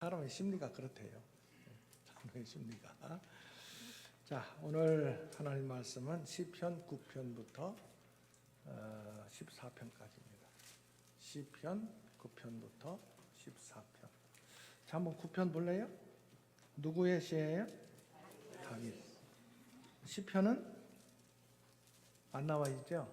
사람의 심리가 그렇대요. 사람의 심리가. 자, 오늘 하나님 말씀은 시편 9편부터 14편까지입니다. 시편 9편부터 14편. 자, 한번 9편 볼래요? 누구의 시예요? 다윗. 시편은 안 나와 있죠?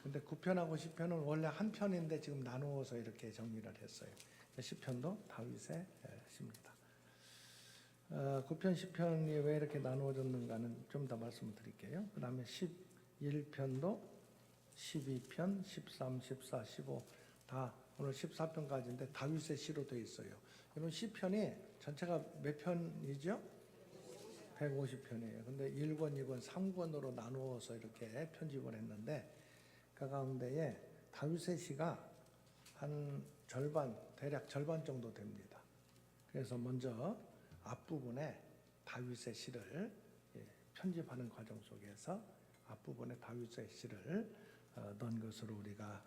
근데 9편하고 10편은 원래 한 편인데 지금 나누어서 이렇게 정리를 했어요. 시편도 다윗의 시입니다. 9편, 10편이 왜 이렇게 나누어졌는가는 좀 더 말씀을 드릴게요. 그 다음에 11편도 12편, 13, 14, 15 다 오늘 14편까지인데 다윗의 시로 되어 있어요. 여러분 시편이 전체가 몇 편이죠? 150편이에요. 근데 1권, 2권, 3권으로 나누어서 이렇게 편집을 했는데 그 가운데에 다윗의 시가 한 절반, 대략 절반 정도 됩니다. 그래서 먼저 앞부분에 다윗의 시를 편집하는 과정 속에서 앞부분에 다윗의 시를 넣은 것으로 우리가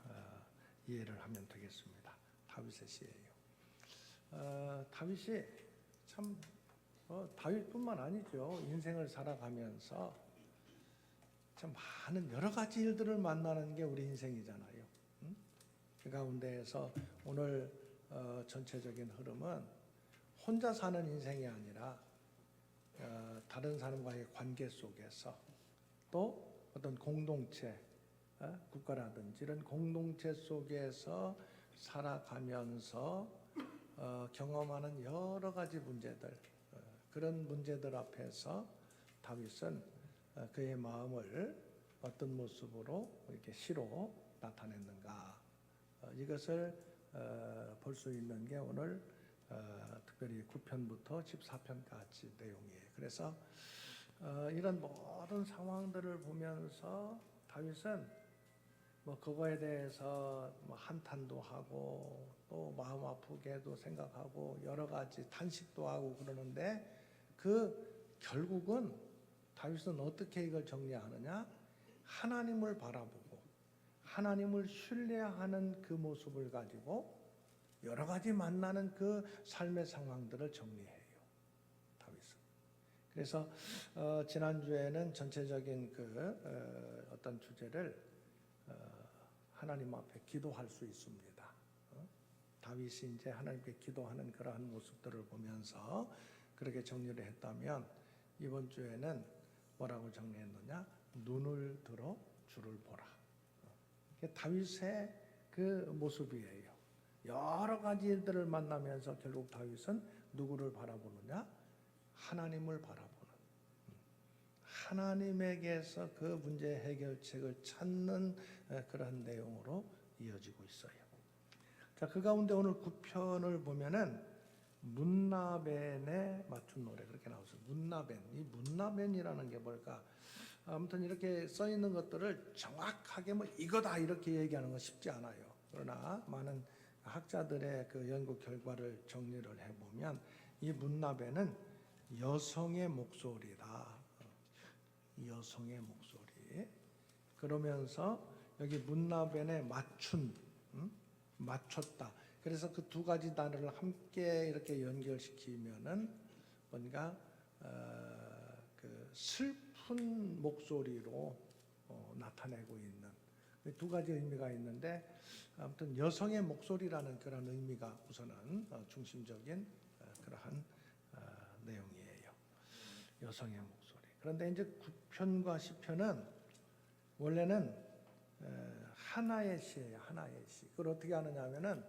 이해를 하면 되겠습니다. 다윗의 시예요. 다윗이 참 다윗뿐만 아니죠. 인생을 살아가면서 참 많은 여러 가지 일들을 만나는 게 우리 인생이잖아요. 그 가운데에서 오늘 전체적인 흐름은 혼자 사는 인생이 아니라 다른 사람과의 관계 속에서 또 어떤 공동체, 국가라든지 이런 공동체 속에서 살아가면서 경험하는 여러 가지 문제들, 그런 문제들 앞에서 다윗은 그의 마음을 어떤 모습으로 이렇게 시로 나타냈는가, 이것을 볼 수 있는 게 오늘 특별히 9편부터 14편까지 내용이에요. 그래서 이런 모든 상황들을 보면서 다윗은 뭐 그거에 대해서 뭐 한탄도 하고 또 마음 아프게도 생각하고 여러 가지 탄식도 하고 그러는데 그 결국은 다윗은 어떻게 이걸 정리하느냐? 하나님을 바라보고 하나님을 신뢰하는 그 모습을 가지고 여러 가지 만나는 그 삶의 상황들을 정리해요. 다윗은. 그래서 지난주에는 전체적인 그 어떤 주제를 하나님 앞에 기도할 수 있습니다. 다윗이 이제 하나님께 기도하는 그러한 모습들을 보면서 그렇게 정리를 했다면 이번 주에는 뭐라고 정리했느냐? 눈을 들어 주를 보라. 다윗의 그 모습이에요. 여러 가지 일들을 만나면서 결국 다윗은 누구를 바라보느냐? 하나님을 바라보는, 하나님에게서 그 문제 해결책을 찾는 그런 내용으로 이어지고 있어요. 자, 그 가운데 오늘 9편을 보면은 문나벤에 맞춘 노래 그렇게 나오죠. 문나벤. 이 문나벤이라는 게 뭘까? 아무튼 이렇게 써 있는 것들을 정확하게 뭐 이거다 이렇게 얘기하는 건 쉽지 않아요. 그러나 많은 학자들의 그 연구 결과를 정리를 해보면 이 문나벤은 여성의 목소리다. 여성의 목소리. 그러면서 여기 문나벤에 맞춘, 맞췄다. 그래서 그 두 가지 단어를 함께 이렇게 연결시키면은 뭔가 그 슬픈 목소리로 나타내고 있는 두 가지 의미가 있는데 아무튼 여성의 목소리라는 그런 의미가 우선은 중심적인 그러한 내용이에요. 여성의 목소리. 그런데 이제 9편과 10편은 원래는 하나의 시예요. 하나의 시. 그걸 어떻게 하느냐 하면은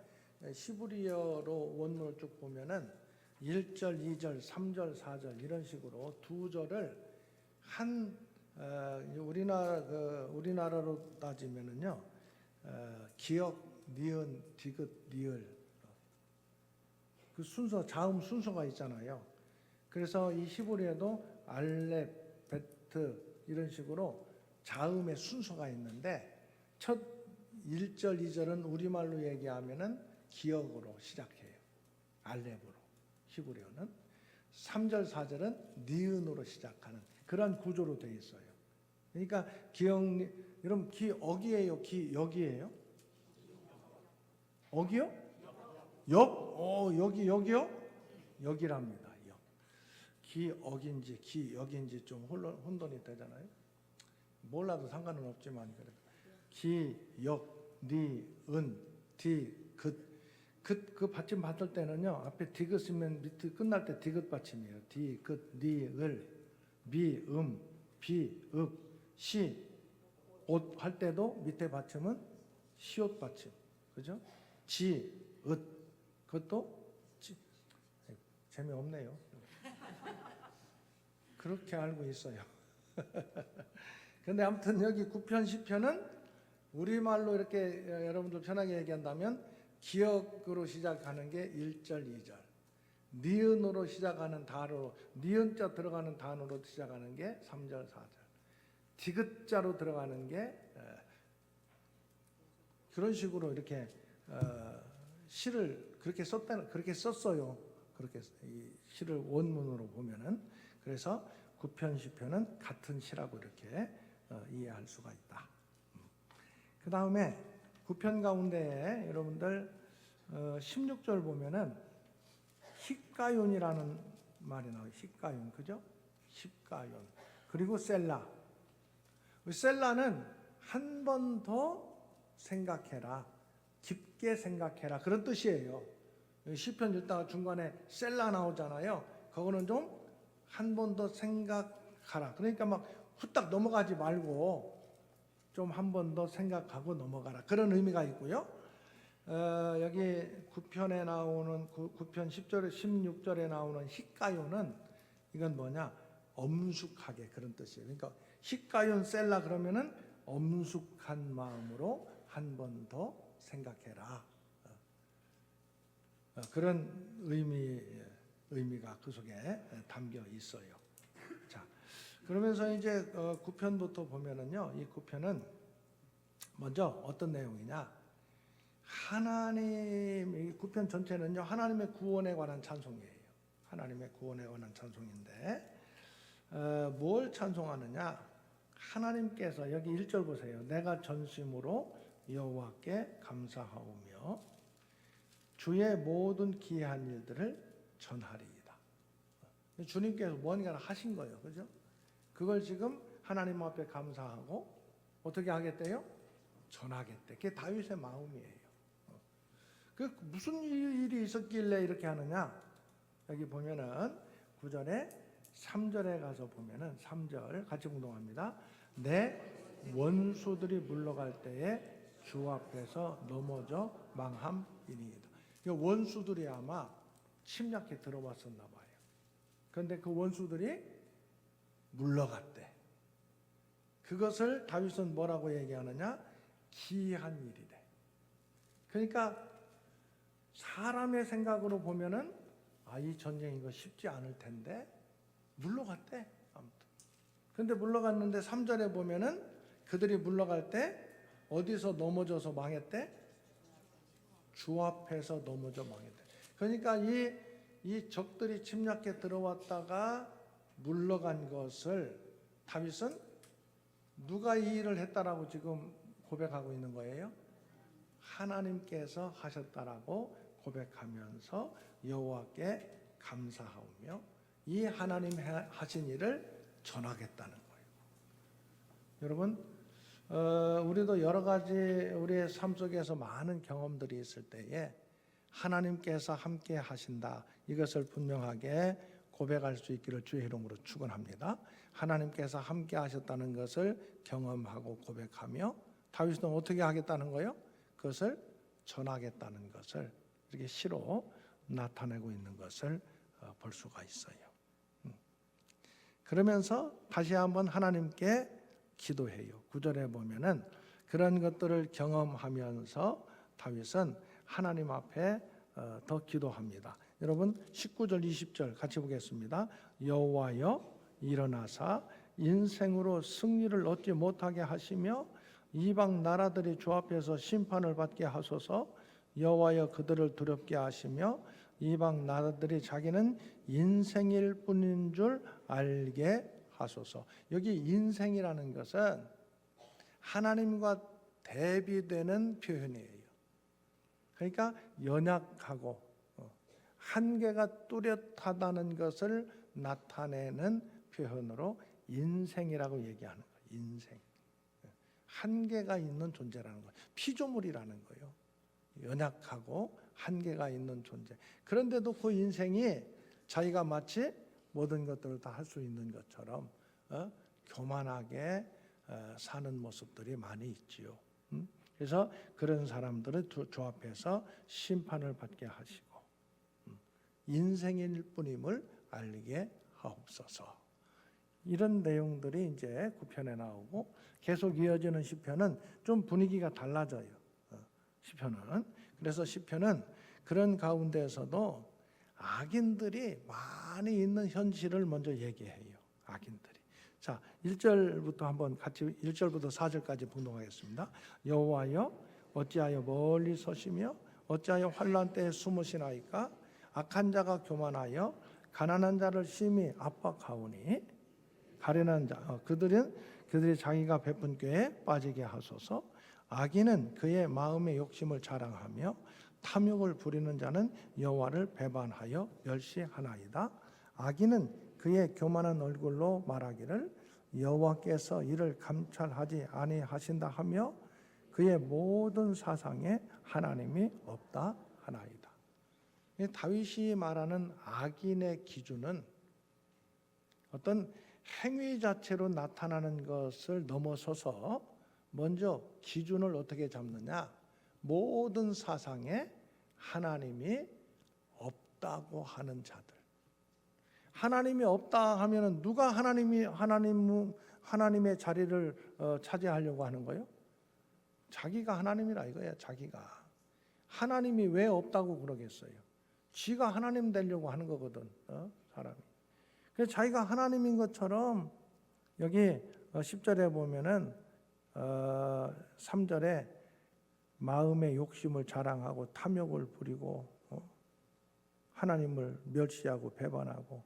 시브리어로 원문을 쭉 보면은 1절, 2절, 3절, 4절 이런 식으로 두 절을 한 우리나라로 따지면은요 기역, 니은, 디귿, 리을 그 순서 자음 순서가 있잖아요. 그래서 이 시브리어도 알렙, 베트 이런 식으로 자음의 순서가 있는데 첫 1절, 2절은 우리말로 얘기하면은 기역으로 시작해요. 알렙으로. 히브리어는 3절, 4절은 니은으로 시작하는 그런 구조로 되어 있어요. 그러니까 기역, 여러분 기억이에요? 기역이에요? 억이요? 역? 여기요? 기역이랍니다. 역. 기억인지 기역인지 좀 혼돈이 되잖아요. 몰라도 상관은 없지만 그래도 기역, 니은, 디귿. 그 받침 받을 때는요, 앞에 디귿이면 밑에 끝날 때 디귿 받침이에요. 디귿, 니을, 미음, 비읍, 시, 옷 할 때도 밑에 받침은 시옷 받침, 그죠? 지, 읒, 그것도 재미없네요. 그렇게 알고 있어요. 근데 아무튼 여기 9편, 10편은 우리말로 이렇게 여러분들 편하게 얘기한다면 기역으로 시작하는 게 1절, 2절. 니은으로 시작하는 단어로, 니은자 들어가는 단어로 시작하는 게 3절, 4절. 디귿자로 들어가는 게 그런 식으로 이렇게 시를 그렇게 썼어요. 그렇게 이 시를 원문으로 보면은. 그래서 9편, 10편은 같은 시라고 이렇게 이해할 수가 있다. 그 다음에 9편 가운데에 여러분들 16절 보면은 히가윤이라는 말이 나와요. 히가윤, 그죠? 히가윤. 그리고 셀라. 셀라는 한 번 더 생각해라. 깊게 생각해라. 그런 뜻이에요. 시편 읽다가 중간에 셀라 나오잖아요. 그거는 좀 한 번 더 생각하라. 그러니까 막 후딱 넘어가지 말고 좀 한 번 더 생각하고 넘어가라. 그런 의미가 있고요. 여기 9편에 나오는 9편 10절에 16절에 나오는 히가윤은 이건 뭐냐? 엄숙하게 그런 뜻이에요. 그러니까 히가윤 셀라 그러면은 엄숙한 마음으로 한 번 더 생각해라. 그런 의미가 그 속에 담겨 있어요. 자, 그러면서 이제 9편부터 보면은요, 이 9편은 먼저 어떤 내용이냐? 이 9편 전체는요, 하나님의 구원에 관한 찬송이에요. 하나님의 구원에 관한 찬송인데, 뭘 찬송하느냐? 하나님께서 여기 1절 보세요. 내가 전심으로 여호와께 감사하오며 주의 모든 기이한 일들을 전하리이다. 주님께서 뭔가를 하신 거예요. 그죠? 그걸 지금 하나님 앞에 감사하고 어떻게 하겠대요? 전하겠대. 그게 다윗의 마음이에요. 그 무슨 일이 있었길래 이렇게 하느냐? 여기 보면은 9절에 3절에 가서 보면은 3절 같이 공동합니다. 내 원수들이 물러갈 때에 주 앞에서 넘어져 망함이니이다. 원수들이 아마 침략해 들어왔었나 봐요. 그런데 그 원수들이 물러갔대. 그것을 다윗은 뭐라고 얘기하느냐? 기이한 일이래. 그러니까 사람의 생각으로 보면은 이 전쟁 이거 쉽지 않을 텐데 물러갔대. 아무튼. 근데 물러갔는데 3절에 보면은 그들이 물러갈 때 어디서 넘어져서 망했대? 주 앞에서 넘어져 망했대. 그러니까 이 적들이 침략해 들어왔다가 물러간 것을 다윗은 누가 이 일을 했다라고 지금 고백하고 있는 거예요? 하나님께서 하셨다라고 고백하면서 여호와께 감사하오며 이 하나님 하신 일을 전하겠다는 거예요. 여러분, 우리도 여러 가지 우리의 삶 속에서 많은 경험들이 있을 때에 하나님께서 함께 하신다. 이것을 분명하게 고백할 수 있기를 주의 이름으로 축원합니다. 하나님께서 함께 하셨다는 것을 경험하고 고백하며 다윗은 어떻게 하겠다는 거예요? 그것을 전하겠다는 것을 이렇게 시로 나타내고 있는 것을 볼 수가 있어요. 그러면서 다시 한번 하나님께 기도해요. 9절에 보면은 그런 것들을 경험하면서 다윗은 하나님 앞에 더 기도합니다. 여러분 19절 20절 같이 보겠습니다. 여호와여 일어나사 인생으로 승리를 얻지 못하게 하시며 이방 나라들이 주 앞에서 심판을 받게 하소서. 여호와여 그들을 두렵게 하시며 이방 나라들이 자기는 인생일 뿐인 줄 알게 하소서. 여기 인생이라는 것은 하나님과 대비되는 표현이에요. 그러니까 연약하고 한계가 뚜렷하다는 것을 나타내는 표현으로 인생이라고 얘기하는 거예요. 인생. 한계가 있는 존재라는 거예요. 피조물이라는 거예요. 연약하고 한계가 있는 존재. 그런데도 그 인생이 자기가 마치 모든 것들을 다 할 수 있는 것처럼 교만하게 사는 모습들이 많이 있지요. 그래서 그런 사람들을 주 앞에서 심판을 받게 하시고 인생일 뿐임을 알게 하옵소서. 이런 내용들이 이제 9편에 나오고 계속 이어지는 시편은 좀 분위기가 달라져요. 시편은. 그래서 시편은 그런 가운데에서도 악인들이 많이 있는 현실을 먼저 얘기해요. 악인들이. 자, 1절부터 한번 같이 1절부터 4절까지 봉독하겠습니다. 여호와여 어찌하여 멀리 서시며 어찌하여 환난 때에 숨으시나이까? 악한 자가 교만하여 가난한 자를 심히 압박하오니 가련한 자 그들이 자기가 베푼 꾀에 빠지게 하소서. 악인은 그의 마음의 욕심을 자랑하며 탐욕을 부리는 자는 여호와를 배반하여 멸시하나이다. 악인은 그의 교만한 얼굴로 말하기를 여호와께서 이를 감찰하지 아니하신다 하며 그의 모든 사상에 하나님이 없다 하나이다. 다윗이 말하는 악인의 기준은 어떤 행위 자체로 나타나는 것을 넘어서서 먼저 기준을 어떻게 잡느냐? 모든 사상에 하나님이 없다고 하는 자들. 하나님이 없다 하면은 누가 하나님의 자리를 차지하려고 하는 거예요? 자기가 하나님이라 이거야. 자기가. 하나님이 왜 없다고 그러겠어요? 지가 하나님 되려고 하는 거거든. 사람이. 그래서 자기가 하나님인 것처럼 여기 10절에 보면은 3절에 마음의 욕심을 자랑하고 탐욕을 부리고 하나님을 멸시하고 배반하고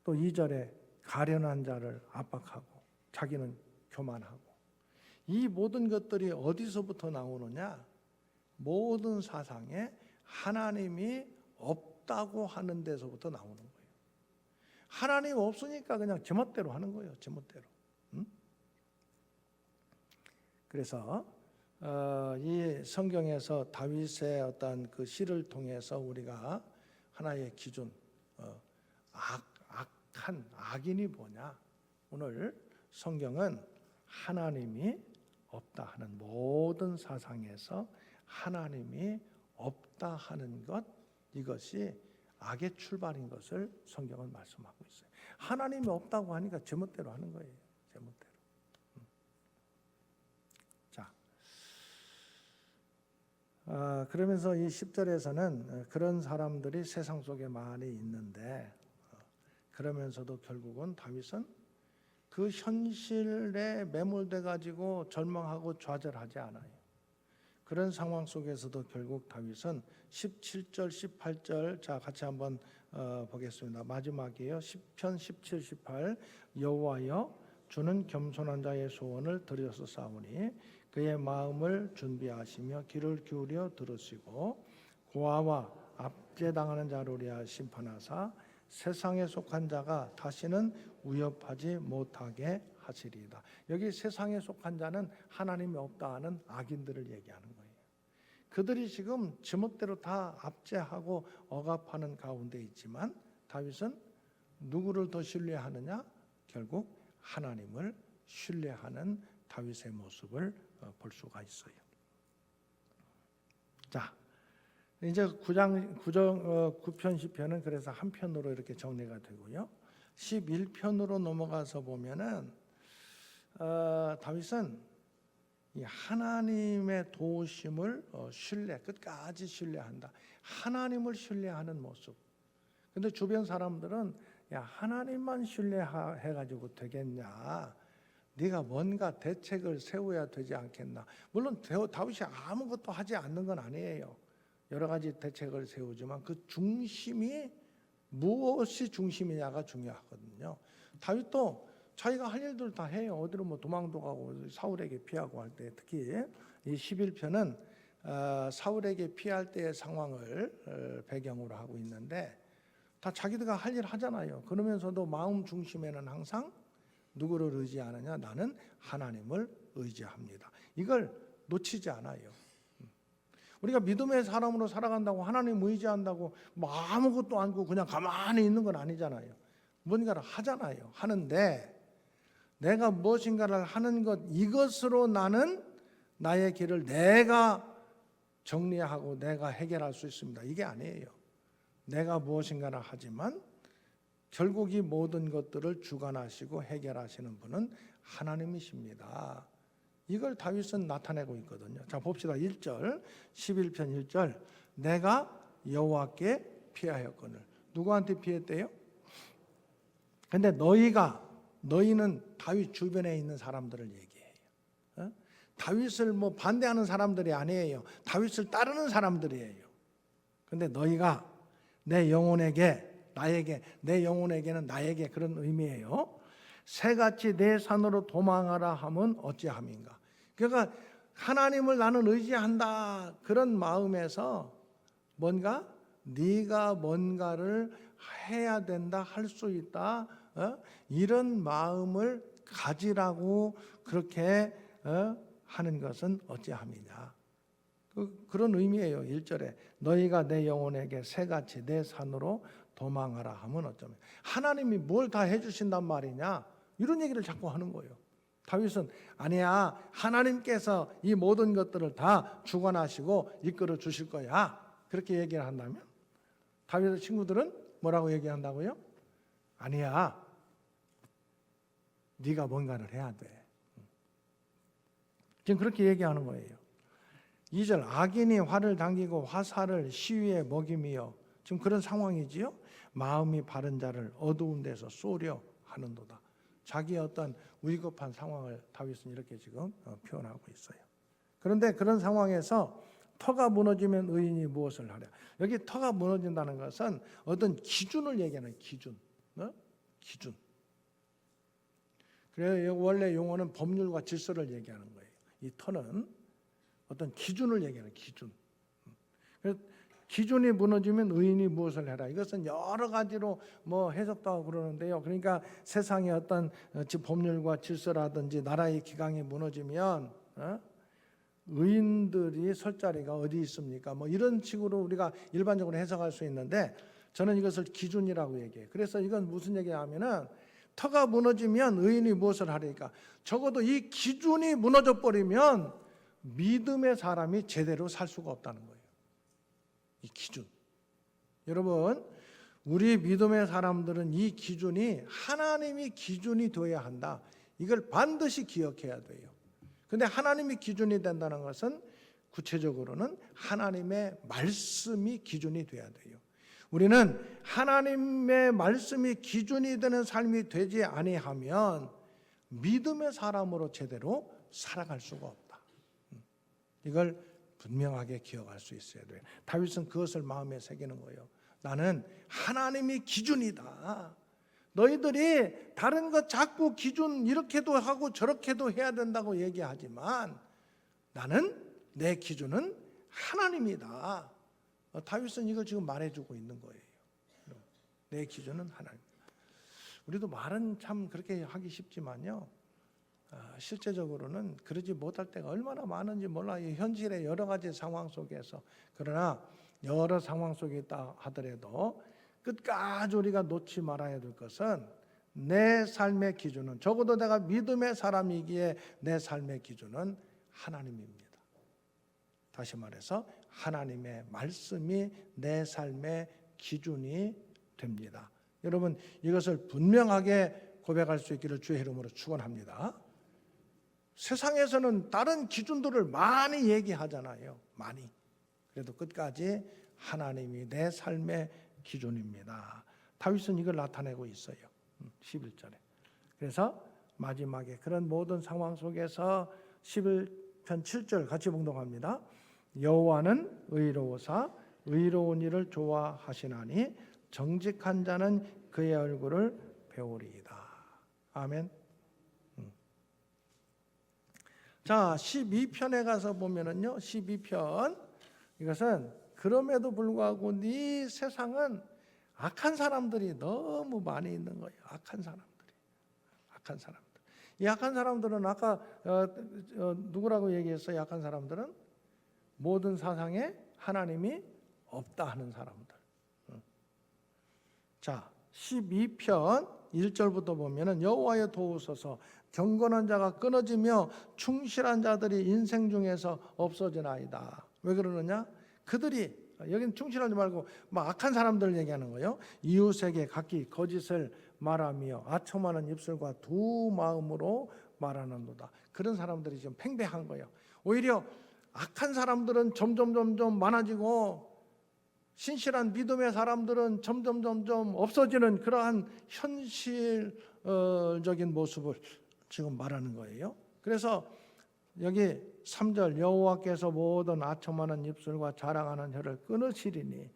또 2절에 가련한 자를 압박하고 자기는 교만하고 이 모든 것들이 어디서부터 나오느냐? 모든 사상에 하나님이 없다고 하는 데서부터 나오는 거예요. 하나님 없으니까 그냥 제멋대로 하는 거예요. 제멋대로. 그래서 이 성경에서 다윗의 어떤 그 시를 통해서 우리가 하나의 기준, 악한 악인이 뭐냐? 오늘 성경은 하나님이 없다 하는 모든 사상에서 하나님이 없다 하는 것, 이것이 악의 출발인 것을 성경은 말씀하고 있어요. 하나님이 없다고 하니까 제멋대로 하는 거예요. 제멋대로. 자, 그러면서 이 10절에서는 그런 사람들이 세상 속에 많이 있는데 그러면서도 결국은 다윗은 그 현실에 매몰돼 가지고 절망하고 좌절하지 않아요. 그런 상황 속에서도 결국 다윗은 17절, 18절 자 같이 한번 보겠습니다. 마지막이에요. 시편 17, 18 여호와여 주는 겸손한 자의 소원을 들으셨사오니 그의 마음을 준비하시며 귀를 기울여 들으시고 고아와 압제당하는 자를 위하여 심판하사 세상에 속한 자가 다시는 위협하지 못하게 하시리이다. 여기 세상에 속한 자는 하나님이 없다 하는 악인들을 얘기하는 거예요. 그들이 지금 제멋대로 다 압제하고 억압하는 가운데 있지만 다윗은 누구를 더 신뢰하느냐? 결국 하나님을 신뢰하는 다윗의 모습을 볼 수가 있어요. 자, 이제 9편 10편은 그래서 한 편으로 이렇게 정리가 되고요. 11편으로 넘어가서 보면은 다윗은 이 하나님의 도우심을 끝까지 신뢰한다. 하나님을 신뢰하는 모습. 근데 주변 사람들은 야 하나님만 신뢰해가지고 되겠냐? 네가 뭔가 대책을 세워야 되지 않겠나? 물론 다윗이 아무것도 하지 않는 건 아니에요. 여러 가지 대책을 세우지만 그 중심이 무엇이 중심이냐가 중요하거든요. 다윗도 자기가 할 일들 다 해요. 어디로 뭐 도망도 가고 사울에게 피하고 할 때 특히 이 11편은 사울에게 피할 때의 상황을 배경으로 하고 있는데 다 자기들가 할 일 하잖아요. 그러면서도 마음 중심에는 항상 누구를 의지하느냐? 나는 하나님을 의지합니다. 이걸 놓치지 않아요. 우리가 믿음의 사람으로 살아간다고 하나님 의지한다고 뭐 아무것도 않고 그냥 가만히 있는 건 아니잖아요. 뭔가를 하잖아요. 하는데 내가 무엇인가를 하는 것, 이것으로 나는 나의 길을 내가 정리하고 내가 해결할 수 있습니다. 이게 아니에요. 내가 무엇인가를 하지만 결국 이 모든 것들을 주관하시고 해결하시는 분은 하나님이십니다. 이걸 다윗은 나타내고 있거든요. 자, 봅시다. 1절, 11편 1절. 내가 여호와께 피하였거늘. 누구한테 피했대요? 근데 너희는 다윗 주변에 있는 사람들을 얘기해요. 다윗을 뭐 반대하는 사람들이 아니에요. 다윗을 따르는 사람들이에요. 근데 너희가 내 영혼에게는 나에게 그런 의미예요. 새같이 내 산으로 도망하라 함은 어찌함인가. 그러니까 하나님을 나는 의지한다. 그런 마음에서 네가 뭔가를 해야 된다, 할 수 있다. 이런 마음을 가지라고 그렇게 하는 것은 어찌함이냐. 그런 의미예요. 1절에 너희가 내 영혼에게 새같이 내 산으로 도망하라 하면 어쩌면 하나님이 뭘 다 해주신단 말이냐, 이런 얘기를 자꾸 하는 거예요. 다윗은 아니야, 하나님께서 이 모든 것들을 다 주관하시고 이끌어 주실 거야, 그렇게 얘기를 한다면 다윗의 친구들은 뭐라고 얘기한다고요? 아니야, 네가 뭔가를 해야 돼. 지금 그렇게 얘기하는 거예요. 2절 악인이 활을 당기고 화살을 시위에 먹임이여. 지금 그런 상황이지요. 마음이 바른 자를 어두운 데서 쏘려 하는도다. 자기의 어떤 위급한 상황을 다윗은 이렇게 지금 표현하고 있어요. 그런데 그런 상황에서 터가 무너지면 의인이 무엇을 하랴. 여기 터가 무너진다는 것은 어떤 기준을 얘기하는 기준. 기준. 그래서 원래 용어는 법률과 질서를 얘기하는 거예요. 이 터는 어떤 기준을 얘기하는 기준. 그래서 기준이 무너지면 의인이 무엇을 해라. 이것은 여러 가지로 뭐 해석도 하고 그러는데요. 그러니까 세상의 어떤 법률과 질서라든지 나라의 기강이 무너지면 의인들이 설 자리가 어디 있습니까? 뭐 이런 식으로 우리가 일반적으로 해석할 수 있는데 저는 이것을 기준이라고 얘기해요. 그래서 이건 무슨 얘기냐면은 터가 무너지면 의인이 무엇을 하리까? 적어도 이 기준이 무너져 버리면 믿음의 사람이 제대로 살 수가 없다는 거예요. 이 기준. 여러분, 우리 믿음의 사람들은 이 기준이 하나님이 기준이 되어야 한다. 이걸 반드시 기억해야 돼요. 근데 하나님이 기준이 된다는 것은 구체적으로는 하나님의 말씀이 기준이 돼야 돼요. 우리는 하나님의 말씀이 기준이 되는 삶이 되지 아니하면 믿음의 사람으로 제대로 살아갈 수가 없다. 이걸 분명하게 기억할 수 있어야 돼요. 다윗은 그것을 마음에 새기는 거예요. 나는 하나님이 기준이다. 너희들이 다른 것 자꾸 기준 이렇게도 하고 저렇게도 해야 된다고 얘기하지만 나는 내 기준은 하나님이다. 다윗은 이걸 지금 말해주고 있는 거예요. 내 기준은 하나님. 우리도 말은 참 그렇게 하기 쉽지만요, 실제적으로는 그러지 못할 때가 얼마나 많은지 몰라요. 현실의 여러 가지 상황 속에서. 그러나 여러 상황 속에 있다 하더라도 끝까지 우리가 놓지 말아야 될 것은 내 삶의 기준은, 적어도 내가 믿음의 사람이기에 내 삶의 기준은 하나님입니다. 다시 말해서 하나님의 말씀이 내 삶의 기준이 됩니다. 여러분, 이것을 분명하게 고백할 수 있기를 주의 이름으로 축원합니다. 세상에서는 다른 기준들을 많이 얘기하잖아요. 많이. 그래도 끝까지 하나님이 내 삶의 기준입니다. 다윗은 이걸 나타내고 있어요. 11절에. 그래서 마지막에 그런 모든 상황 속에서 11편 7절 같이 봉독합니다. 여호와는 의로우사 의로운 일을 좋아하시나니 정직한 자는 그의 얼굴을 배우리이다. 아멘. 자, 12편에 가서 보면은요. 12편 이것은 그럼에도 불구하고 네 세상은 악한 사람들이 너무 많이 있는 거예요. 악한 사람들. 이 악한 사람들은 아까 누구라고 얘기했어요? 악한 사람들은 모든 사상에 하나님이 없다 하는 사람들. 자, 12편 1절부터 보면은 여호와여 도우소서, 경건한 자가 끊어지며 충실한 자들이 인생 중에서 없어지나이다. 왜 그러느냐? 그들이, 여기는 충실하지 말고 막 악한 사람들 얘기하는 거예요. 이웃에게 각기 거짓을 말하며 아첨하는 입술과 두 마음으로 말하는도다. 그런 사람들이 좀 팽배한 거예요. 오히려 악한 사람들은 점점 많아지고 신실한 믿음의 사람들은 점점 없어지는 그러한 현실적인 모습을 지금 말하는 거예요. 그래서 여기 3절 여호와께서 모든 아첨하는 입술과 자랑하는 혀를 끊으시리니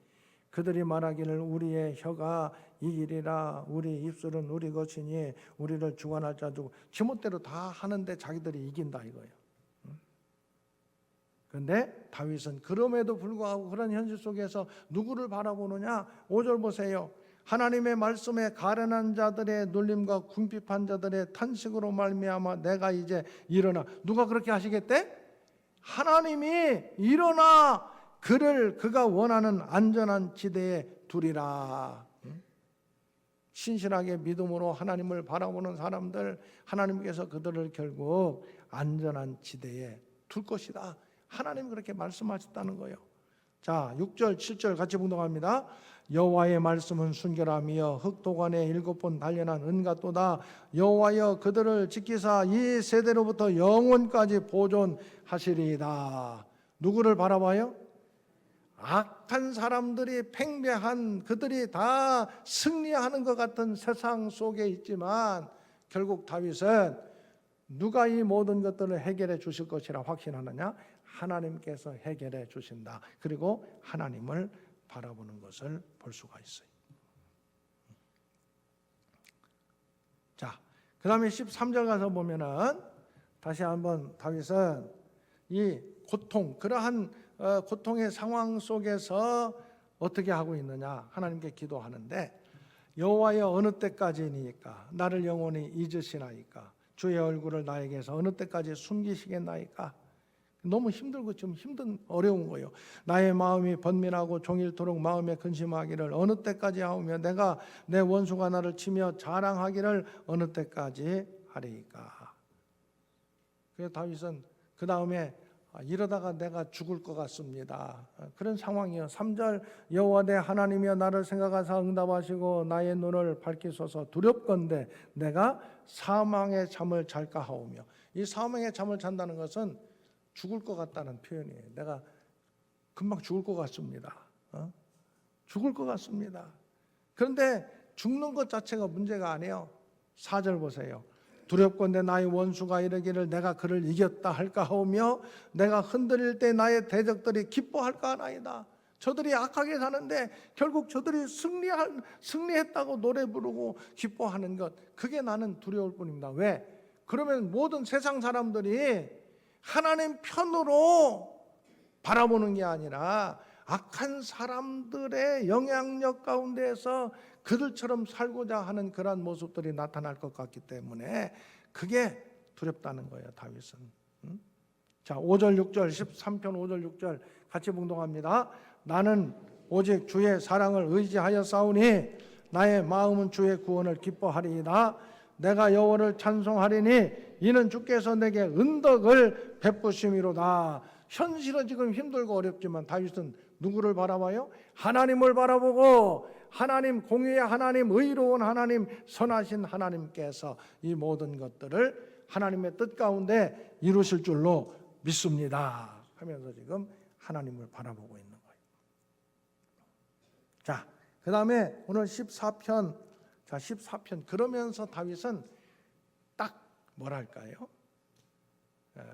그들이 말하기를 우리의 혀가 이기리라, 우리 입술은 우리 것이니 우리를 주관할 자 주고 지멋대로 다 하는데 자기들이 이긴다 이거예요. 그런데 다윗은 그럼에도 불구하고 그런 현실 속에서 누구를 바라보느냐? 5절 보세요. 하나님의 말씀에 가련한 자들의 눌림과 궁핍한 자들의 탄식으로 말미암아 내가 이제 일어나. 누가 그렇게 하시겠대? 하나님이 일어나 그가 원하는 안전한 지대에 두리라. 신실하게 믿음으로 하나님을 바라보는 사람들, 하나님께서 그들을 결국 안전한 지대에 둘 것이다. 하나님이 그렇게 말씀하셨다는 거예요. 자, 6절 7절 같이 봉독합니다. 여호와의 말씀은 순결하며 흑도관에 7번 단련한 은 같도다. 여호와여 그들을 지키사 이 세대로부터 영원까지 보존하시리이다. 누구를 바라봐요? 악한 사람들이 팽배한, 그들이 다 승리하는 것 같은 세상 속에 있지만 결국 다윗은 누가 이 모든 것들을 해결해 주실 것이라 확신하느냐? 하나님께서 해결해 주신다. 그리고 하나님을 바라보는 것을 볼 수가 있어요. 자, 그 다음에 13절 가서 보면은 다시 한번 다윗은 이 고통, 그러한 고통의 상황 속에서 어떻게 하고 있느냐? 하나님께 기도하는데 여호와여 어느 때까지니까 나를 영원히 잊으시나이까? 주의 얼굴을 나에게서 어느 때까지 숨기시겠나이까? 너무 힘들고 좀 어려운 거예요. 나의 마음이 번민하고 종일토록 마음에 근심하기를 어느 때까지 하오며 내가 내 원수가 나를 치며 자랑하기를 어느 때까지 하리이까? 그래서 다윗은 그 다음에 이러다가 내가 죽을 것 같습니다. 그런 상황이요. 3절 여호와 내 하나님이여 나를 생각하사 응답하시고 나의 눈을 밝히소서. 두렵건대 내가 사망의 잠을 잘까 하오며. 이 사망의 잠을 잔다는 것은 죽을 것 같다는 표현이에요. 내가 금방 죽을 것 같습니다. 죽을 것 같습니다. 그런데 죽는 것 자체가 문제가 아니에요. 4절 보세요. 두렵건대 나의 원수가 이르기를 내가 그를 이겼다 할까 하오며 내가 흔들릴 때 나의 대적들이 기뻐할까 하나이다. 저들이 악하게 사는데 결국 저들이 승리했다고 노래 부르고 기뻐하는 것, 그게 나는 두려울 뿐입니다. 왜? 그러면 모든 세상 사람들이 하나님 편으로 바라보는 게 아니라 악한 사람들의 영향력 가운데에서 그들처럼 살고자 하는 그러한 모습들이 나타날 것 같기 때문에 그게 두렵다는 거예요, 다윗은. 자, 5절 6절 13편 5절 6절 같이 봉독합니다. 나는 오직 주의 사랑을 의지하여 싸우니 나의 마음은 주의 구원을 기뻐하리이다. 내가 여호와를 찬송하리니 이는 주께서 내게 은덕을 베푸심이로다. 현실은 지금 힘들고 어렵지만 다윗은 누구를 바라봐요? 하나님을 바라보고 하나님, 공의의 하나님, 의로운 하나님, 선하신 하나님께서 이 모든 것들을 하나님의 뜻 가운데 이루실 줄로 믿습니다 하면서 지금 하나님을 바라보고 있는 거예요. 자, 그 다음에 오늘 14편. 자, 14편. 그러면서 다윗은 딱 뭐랄까요?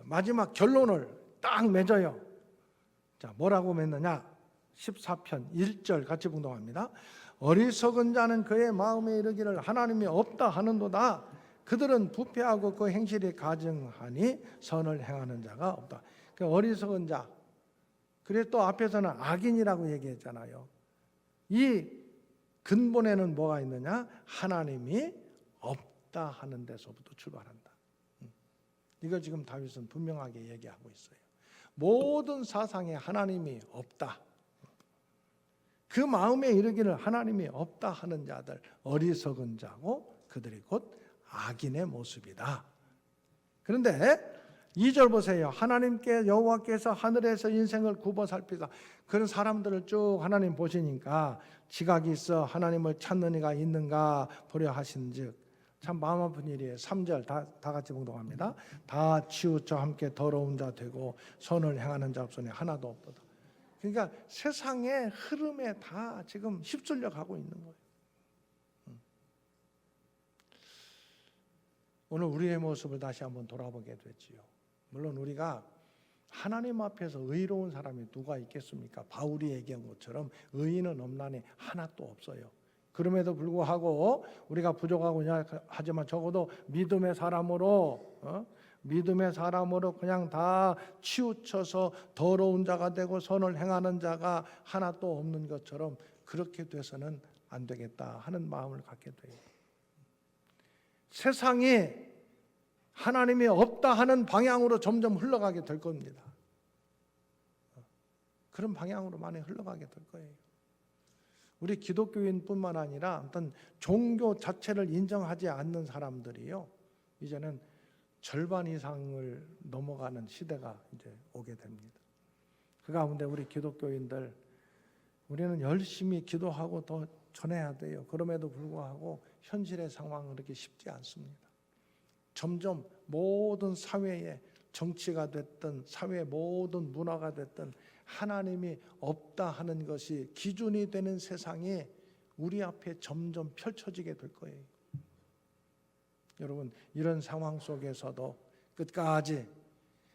마지막 결론을 딱 맺어요. 자, 뭐라고 맺느냐? 14편 1절 같이 봉독합니다. 어리석은 자는 그의 마음에 이르기를 하나님이 없다 하는도다. 그들은 부패하고 그 행실이 가증하니 선을 행하는 자가 없다. 그 어리석은 자. 그래서 또 앞에서는 악인이라고 얘기했잖아요. 이 근본에는 뭐가 있느냐? 하나님이 없다 하는 데서부터 출발한다. 이걸 지금 다윗은 분명하게 얘기하고 있어요. 모든 사상에 하나님이 없다. 그 마음에 이르기를 하나님이 없다 하는 자들, 어리석은 자고 그들이 곧 악인의 모습이다. 그런데 2절 보세요. 하나님께 여호와께서 하늘에서 인생을 굽어 살피사. 그런 사람들을 쭉 하나님 보시니까 지각이 있어 하나님을 찾는 이가 있는가 보려 하신즉. 참 마음 아픈 일이에요. 3절 다 같이 봉독합니다. 다 치우쳐 함께 더러운 자 되고 선을 행하는 자 없으니 하나도 없도다. 그러니까 세상의 흐름에 다 지금 휩쓸려 가고 있는 거예요. 오늘 우리의 모습을 다시 한번 돌아보게 됐지요. 물론 우리가 하나님 앞에서 의로운 사람이 누가 있겠습니까? 바울이 얘기한 것처럼 의인은 없나니 하나도 없어요. 그럼에도 불구하고 우리가 부족하고 하지만 적어도 믿음의 사람으로 그냥 다 치우쳐서 더러운 자가 되고 선을 행하는 자가 하나도 없는 것처럼 그렇게 돼서는 안 되겠다 하는 마음을 갖게 돼요. 세상이 하나님이 없다 하는 방향으로 점점 흘러가게 될 겁니다. 그런 방향으로 많이 흘러가게 될 거예요. 우리 기독교인뿐만 아니라 어떤 종교 자체를 인정하지 않는 사람들이요, 이제는 절반 이상을 넘어가는 시대가 이제 오게 됩니다. 그 가운데 우리 기독교인들, 우리는 열심히 기도하고 더 전해야 돼요. 그럼에도 불구하고 현실의 상황은 그렇게 쉽지 않습니다. 점점 모든 사회에, 정치가 됐든 사회의 모든 문화가 됐든 하나님이 없다 하는 것이 기준이 되는 세상이 우리 앞에 점점 펼쳐지게 될 거예요. 여러분, 이런 상황 속에서도 끝까지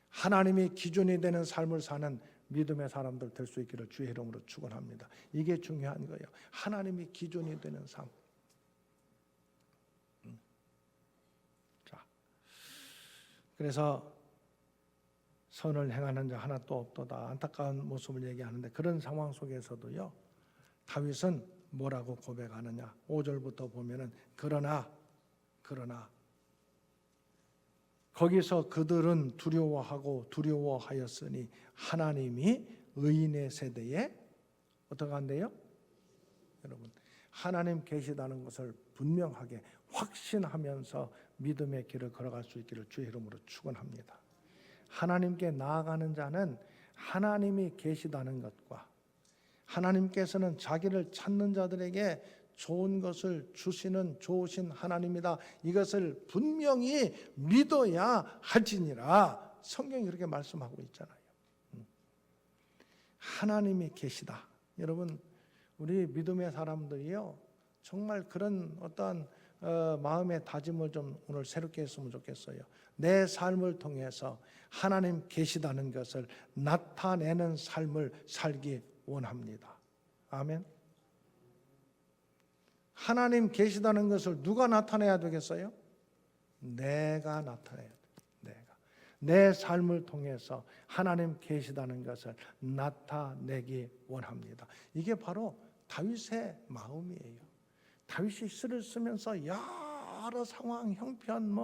하나님이 기준이 되는 삶을 사는 믿음의 사람들 될 수 있기를 주의 이름으로 축원합니다. 이게 중요한 거예요. 하나님이 기준이 되는 삶. 자, 그래서 선을 행하는 자 하나도 없도다. 안타까운 모습을 얘기하는데 그런 상황 속에서도요, 다윗은 뭐라고 고백하느냐? 5절부터 보면은 그러나 거기서 그들은 두려워하였으니 하나님이 의인의 세대에 어떻게 한대요? 여러분, 하나님 계시다는 것을 분명하게 확신하면서 믿음의 길을 걸어갈 수 있기를 주의 이름으로 축원합니다. 하나님께 나아가는 자는 하나님이 계시다는 것과 하나님께서는 자기를 찾는 자들에게 좋은 것을 주시는 좋으신 하나님이다, 이것을 분명히 믿어야 할지니라. 성경이 그렇게 말씀하고 있잖아요. 하나님이 계시다. 여러분, 우리 믿음의 사람들이요, 정말 그런 어떠한 마음의 다짐을 좀 오늘 새롭게 했으면 좋겠어요. 내 삶을 통해서 하나님 계시다는 것을 나타내는 삶을 살기 원합니다. 아멘. 하나님 계시다는 것을 누가 나타내야 되겠어요? 내가 나타내야 돼. 내 삶을 통해서 하나님 계시다는 것을 나타내기 원합니다. 이게 바로 다윗의 마음이에요. 다윗이 시를 쓰면서 여러 상황, 형편,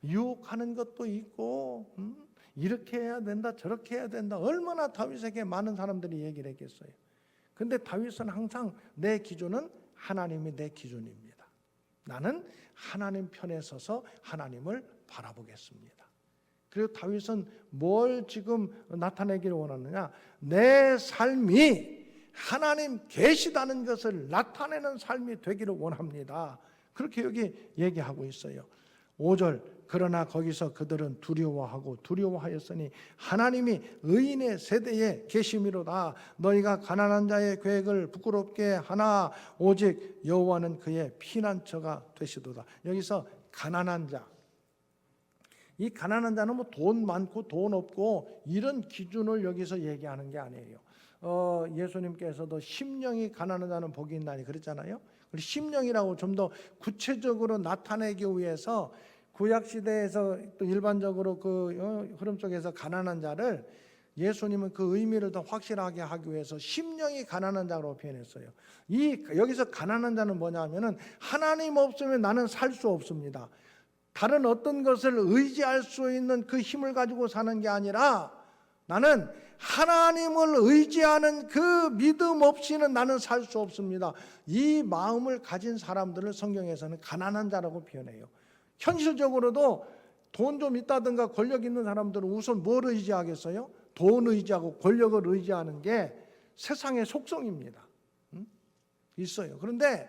유혹하는 것도 있고, 이렇게 해야 된다, 저렇게 해야 된다, 얼마나 다윗에게 많은 사람들이 얘기를 했겠어요. 근데 다윗은 항상 내 기준은 하나님이 내 기준입니다. 나는 하나님 편에 서서 하나님을 바라보겠습니다. 그리고 다윗은 뭘 지금 나타내기를 원하느냐? 내 삶이 하나님 계시다는 것을 나타내는 삶이 되기를 원합니다. 그렇게 여기 얘기하고 있어요. 5절, 그러나 거기서 그들은 두려워하였으니 하나님이 의인의 세대에 계심이로다. 너희가 가난한 자의 계획을 부끄럽게 하나 오직 여호와는 그의 피난처가 되시도다. 여기서 가난한 자, 이 가난한 자는 뭐 돈 많고 돈 없고 이런 기준을 여기서 얘기하는 게 아니에요. 예수님께서도 심령이 가난한 자는 복이 있나니 그랬잖아요. 심령이라고 좀 더 구체적으로 나타내기 위해서 구약 시대에서 또 일반적으로 그 흐름 속에서 가난한 자를 예수님은 그 의미를 더 확실하게 하기 위해서 심령이 가난한 자로 표현했어요. 여기서 가난한 자는 뭐냐면은 하나님 없으면 나는 살 수 없습니다. 다른 어떤 것을 의지할 수 있는 그 힘을 가지고 사는 게 아니라 나는 하나님을 의지하는 그 믿음 없이는 나는 살 수 없습니다. 이 마음을 가진 사람들을 성경에서는 가난한 자라고 표현해요. 현실적으로도 돈 좀 있다든가 권력 있는 사람들은 우선 뭘 의지하겠어요? 돈 의지하고 권력을 의지하는 게 세상의 속성입니다. 있어요. 그런데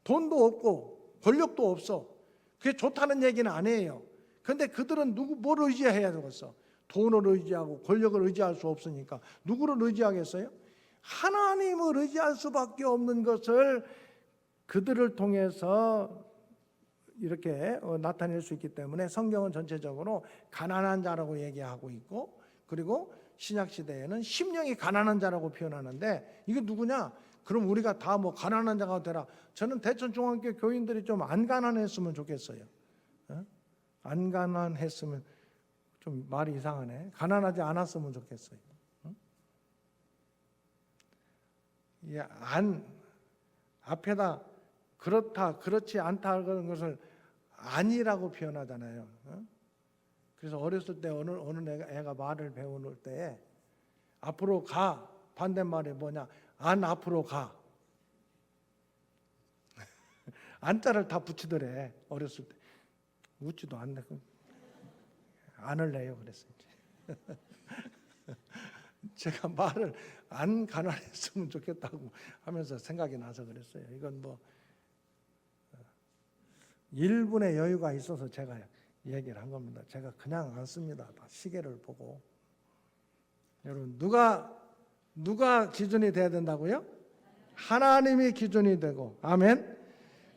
돈도 없고 권력도 없어. 그게 좋다는 얘기는 아니에요. 그런데 그들은 뭘 의지해야 되겠어? 돈을 의지하고 권력을 의지할 수 없으니까 누구를 의지하겠어요? 하나님을 의지할 수밖에 없는 것을 그들을 통해서 이렇게 나타낼 수 있기 때문에 성경은 전체적으로 가난한 자라고 얘기하고 있고, 그리고 신약 시대에는 심령이 가난한 자라고 표현하는데, 이게 누구냐? 그럼 우리가 다 뭐 가난한 자가 되라. 저는 대천중앙교 교인들이 좀 안 가난했으면 좋겠어요. 안 가난했으면, 좀 말이 이상하네. 가난하지 않았으면 좋겠어요. 앞에다 그렇다, 그렇지 않다 그런 것을 아니라고 표현하잖아요. 그래서 어렸을 때 어느 애가 말을 배우는 때에 앞으로 가, 반대말이 뭐냐? 안 앞으로 가. 안자를 다 붙이더래, 어렸을 때. 웃지도 않네. 안을 내요, 그랬어요. 제가 말을 안 가난했으면 좋겠다고 하면서 생각이 나서 그랬어요. 이건 뭐 1분의 여유가 있어서 제가 얘기를 한 겁니다. 제가 그냥 안 씁니다. 다 시계를 보고. 여러분, 누가 기준이 돼야 된다고요? 하나님이 기준이 되고, 아멘.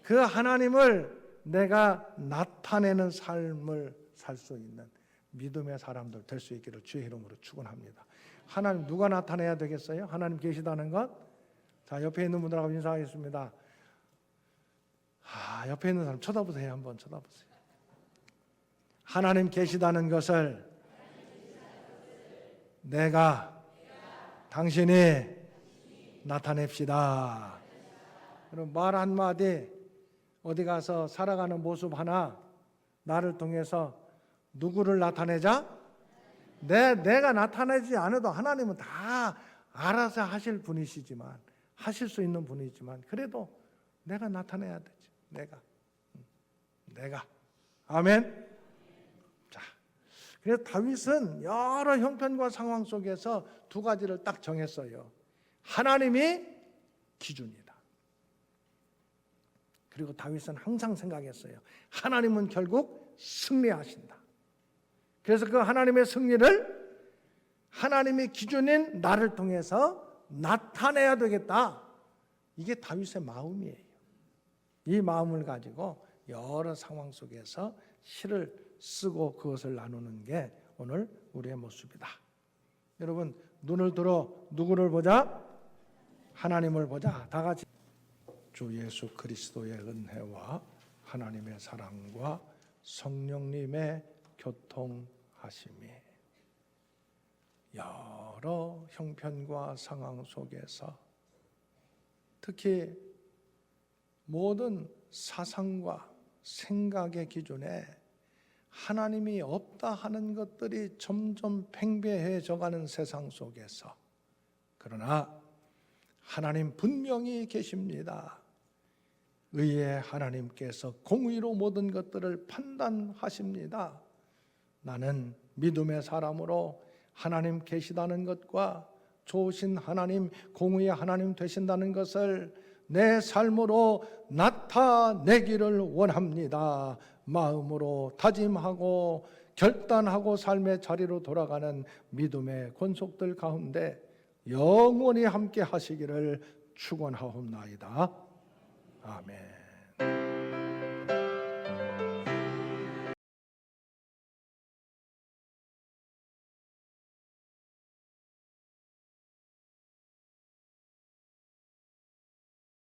그 하나님을 내가 나타내는 삶을 살 수 있는 믿음의 사람들 될 수 있기를 주의 이름으로 축원합니다. 하나님 누가 나타내야 되겠어요? 하나님 계시다는 것. 자, 옆에 있는 분들하고 인사하겠습니다. 옆에 있는 사람 쳐다보세요. 한번 쳐다보세요. 하나님 계시다는 것을 내가 당신이 나타냅시다. 그럼 말 한마디, 어디 가서 살아가는 모습 하나, 나를 통해서 누구를 나타내자? 내가 나타내지 않아도 하나님은 다 알아서 하실 분이시지만, 하실 수 있는 분이지만, 그래도 내가 나타내야 되지. 내가. 아멘. 자, 그래서 다윗은 여러 형편과 상황 속에서 두 가지를 딱 정했어요. 하나님이 기준이다. 그리고 다윗은 항상 생각했어요. 하나님은 결국 승리하신다. 그래서 그 하나님의 승리를 하나님의 기준인 나를 통해서 나타내야 되겠다. 이게 다윗의 마음이에요. 이 마음을 가지고 여러 상황 속에서 시를 쓰고 그것을 나누는 게 오늘 우리의 모습이다. 여러분, 눈을 들어 누구를 보자? 하나님을 보자. 다 같이. 주 예수 그리스도의 은혜와 하나님의 사랑과 성령님의 교통하심이 여러 형편과 상황 속에서, 특히 모든 사상과 생각의 기준에 하나님이 없다 하는 것들이 점점 팽배해져 가는 세상 속에서, 그러나 하나님 분명히 계십니다. 의의 하나님께서 공의로 모든 것들을 판단하십니다. 나는 믿음의 사람으로 하나님 계시다는 것과 좋으신 하나님, 공의의 하나님 되신다는 것을 내 삶으로 나타내기를 원합니다. 마음으로 다짐하고 결단하고 삶의 자리로 돌아가는 믿음의 권속들 가운데 영원히 함께 하시기를 축원하옵나이다. 아멘.